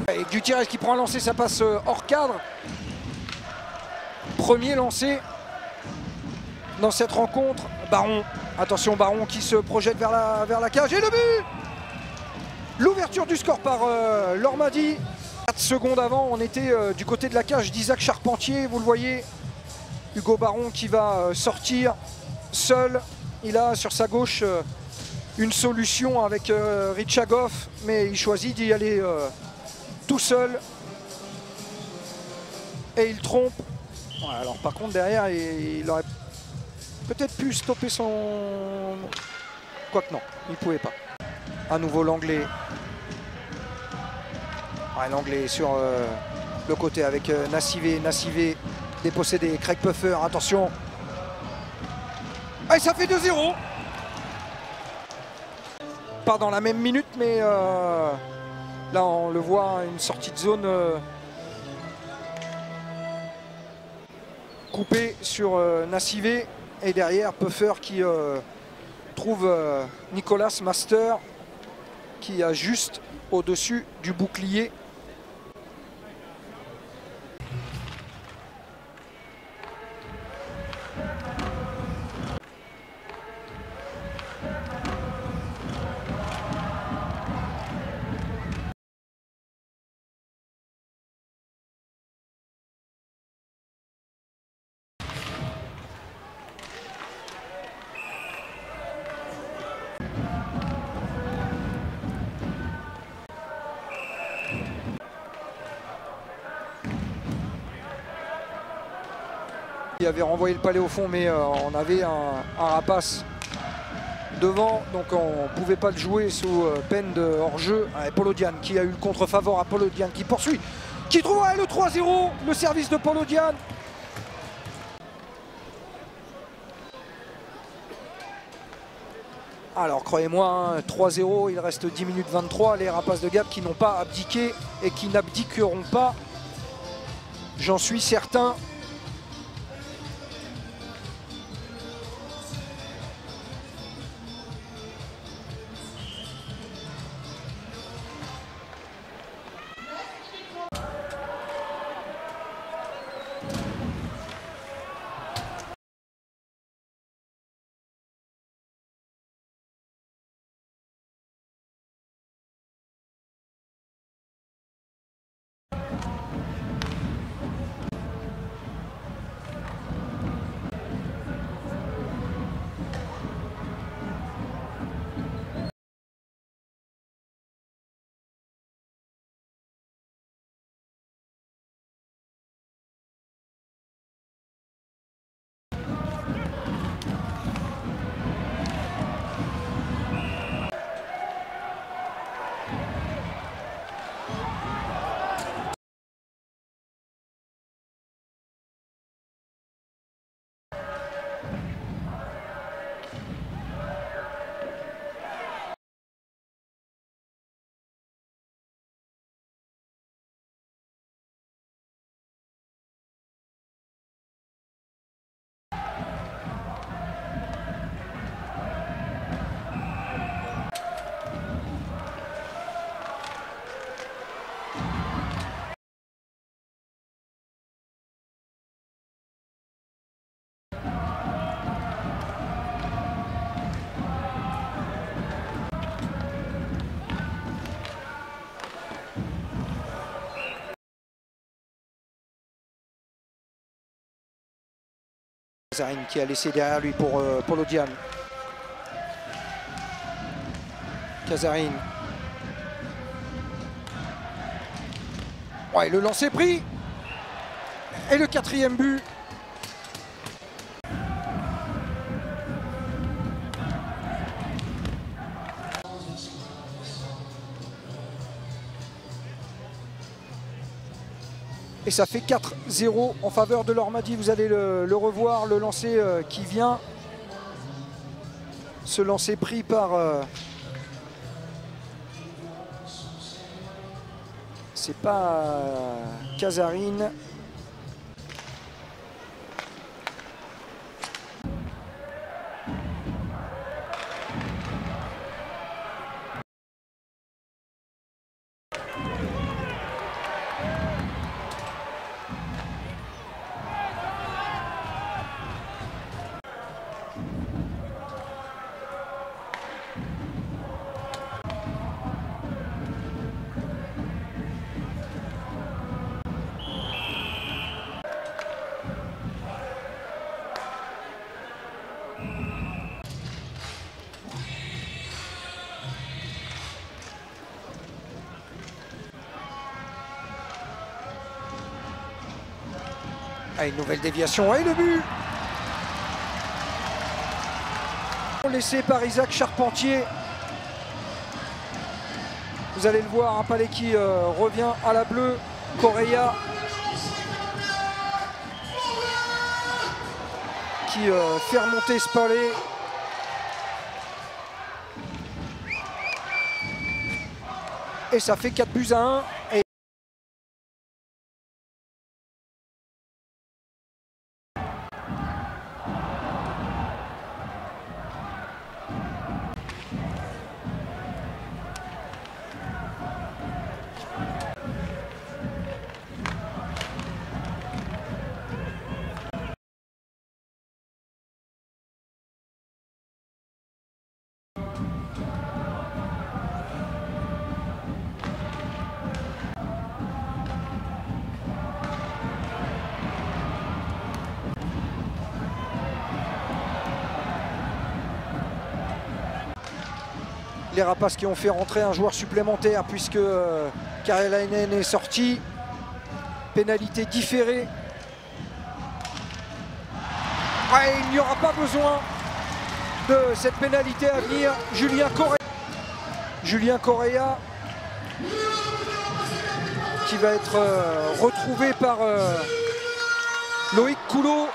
Et Gutiérrez qui prend un lancer, ça passe hors cadre. Premier lancé dans cette rencontre. Baron, attention, Baron qui se projette vers la cage et le but. L'ouverture du score par Lormady. 4 secondes avant, on était du côté de la cage d'Isaac Charpentier, vous le voyez. Hugo Baron qui va sortir seul. Il a sur sa gauche une solution avec Richagov, mais il choisit d'y aller tout seul et il trompe. Ouais, alors par contre derrière il aurait peut-être pu stopper son... Quoique non, il ne pouvait pas. À nouveau l'anglais. Ouais, l'anglais sur le côté avec Nassivé. Nassivé dépossédé, Craig Puffer, attention. Et ça fait 2-0. Pas dans la même minute, mais là on le voit, une sortie de zone coupée sur Nassivé. Et derrière Puffer qui trouve Nicolas Master qui a juste au-dessus du bouclier. Il avait renvoyé le palais au fond, mais on avait un rapace devant, donc on ne pouvait pas le jouer sous peine de hors-jeu. Polodian qui a eu le contre-favor à Polodian qui poursuit, qui trouve le 3-0, le service de Polodian. Alors croyez-moi, 3-0, il reste 10 minutes 23, les rapaces de Gap qui n'ont pas abdiqué et qui n'abdiqueront pas, j'en suis certain. Kazarin qui a laissé derrière lui pour Polodian. Kazarin Ouais, le lancer pris. Et le 4e but. Et ça fait 4-0 en faveur de l'Ormadi. Vous allez le revoir, le lancer qui vient. Ce lancer pris par... c'est pas Casarine. Ah, une nouvelle déviation et le but laissé par Isaac Charpentier. Vous allez le voir, un Palais qui revient à la bleue. Correa qui fait remonter ce Palais. Et ça fait 4-1. Et les Rapaces qui ont fait rentrer un joueur supplémentaire puisque Karelainen est sorti. Pénalité différée. Ouais, il n'y aura pas besoin de cette pénalité à venir. Julien Correa qui va être retrouvé par Loïc Coulot.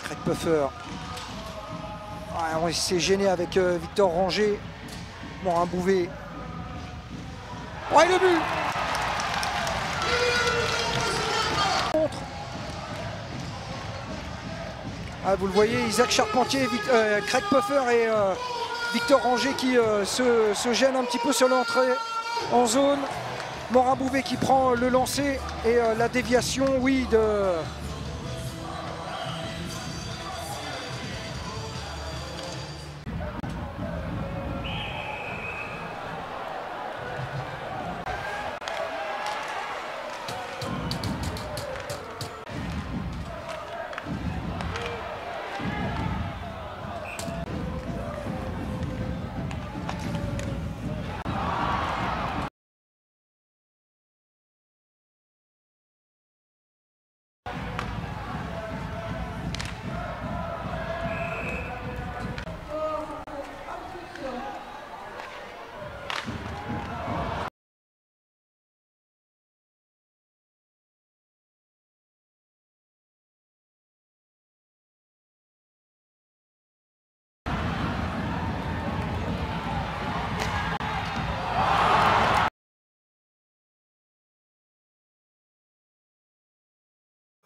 Craig Puffer. Ouais, on s'est gêné avec Victor Ranger. Morin Bouvet. Ouais, le but. Ah, vous le voyez, Isaac Charpentier, Craig Puffer et Victor Ranger qui se gênent un petit peu sur l'entrée en zone. Morin Bouvet qui prend le lancer et la déviation, oui, de...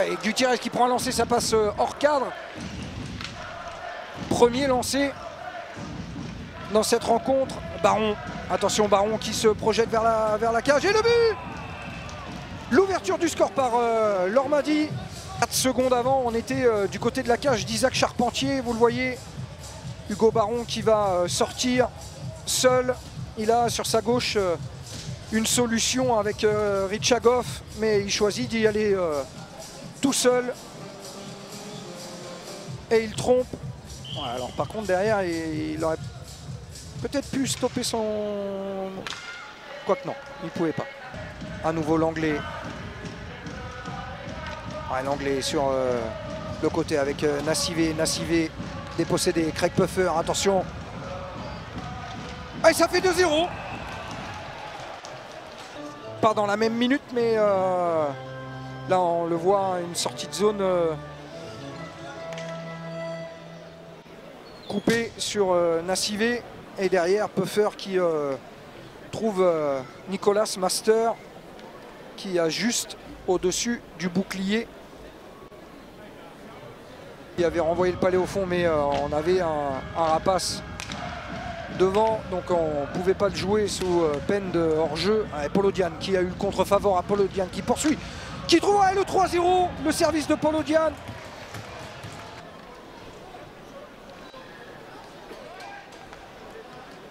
Et Gutiérrez qui prend un lancer, ça passe hors cadre. Premier lancé dans cette rencontre. Baron, attention, Baron qui se projette vers la cage et le but! L'ouverture du score par Lormady. 4 secondes avant, on était du côté de la cage d'Isaac Charpentier, vous le voyez. Hugo Baron qui va sortir seul. Il a sur sa gauche une solution avec Richagov, mais il choisit d'y aller tout seul. Et il trompe. Ouais, alors par contre derrière, il aurait peut-être pu stopper son... Quoique non, il ne pouvait pas. À nouveau l'anglais. Ouais, l'anglais sur le côté avec Nassivé. Nassivé dépossédé. Craig Puffer, attention. Et ça fait 2-0. Pas dans la même minute, mais là on le voit, une sortie de zone coupée sur Nassivé. Et derrière Puffer qui trouve Nicolas Master qui a juste au-dessus du bouclier. Il avait renvoyé le palais au fond, mais on avait un rapace devant, donc on ne pouvait pas le jouer sous peine de hors-jeu. Polodian qui a eu le contre-favor à Polodian qui poursuit, qui trouve le 3-0, le service de Polodian.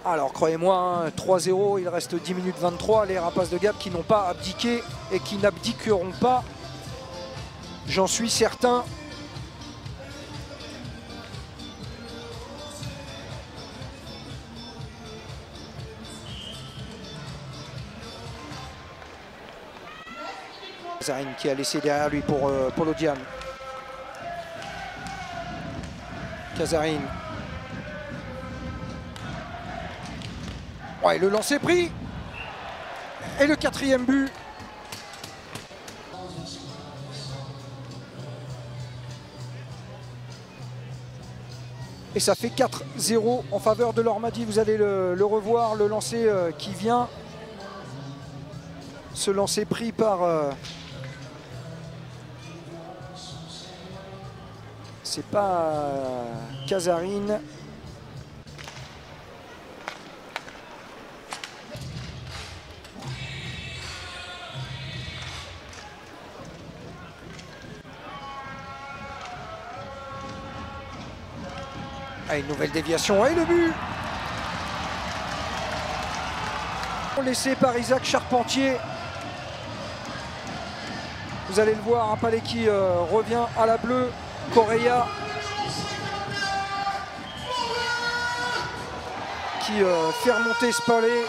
Alors croyez-moi, 3-0, il reste 10 minutes 23, les rapaces de Gap qui n'ont pas abdiqué et qui n'abdiqueront pas, j'en suis certain. Kazarin qui a laissé derrière lui pour Polodian. Kazarin. Ouais, le lancer pris. Et le 4e but. Et ça fait 4-0 en faveur de Lormady. Vous allez le revoir, le lancer qui vient. Ce lancer pris par... c'est pas Kazarin. Ah, une nouvelle déviation et le but laissé par Isaac Charpentier. Vous allez le voir, un palais qui revient à la bleue. Correa qui fait remonter ce palais.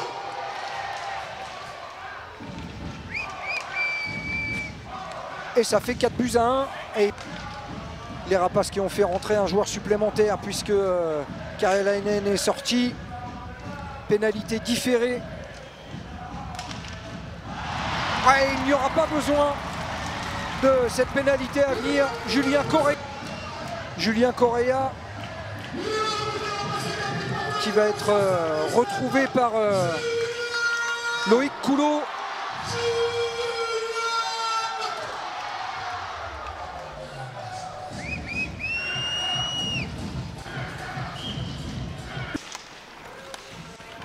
Et ça fait 4-1. Et les rapaces qui ont fait rentrer un joueur supplémentaire puisque Karjalainen est sorti. Pénalité différée. Ouais, il n'y aura pas besoin de cette pénalité à venir. Julien Correa qui va être retrouvé par Loïc Coulot.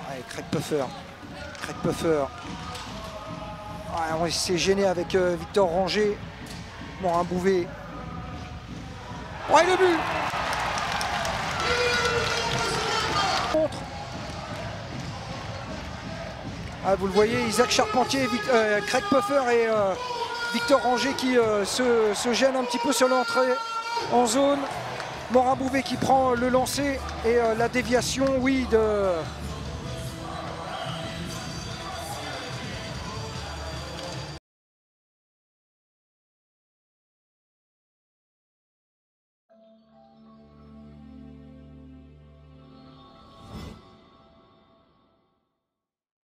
Allez, Craig Puffer. Craig Puffer. Ouais, on s'est gêné avec Victor Ranger. Morin Bouvet. Ouais, le but! Contre. Ah, vous le voyez, Isaac Charpentier, Craig Puffer et Victor Ranger qui se gênent un petit peu sur l'entrée en zone. Morin Bouvet qui prend le lancer et la déviation, oui,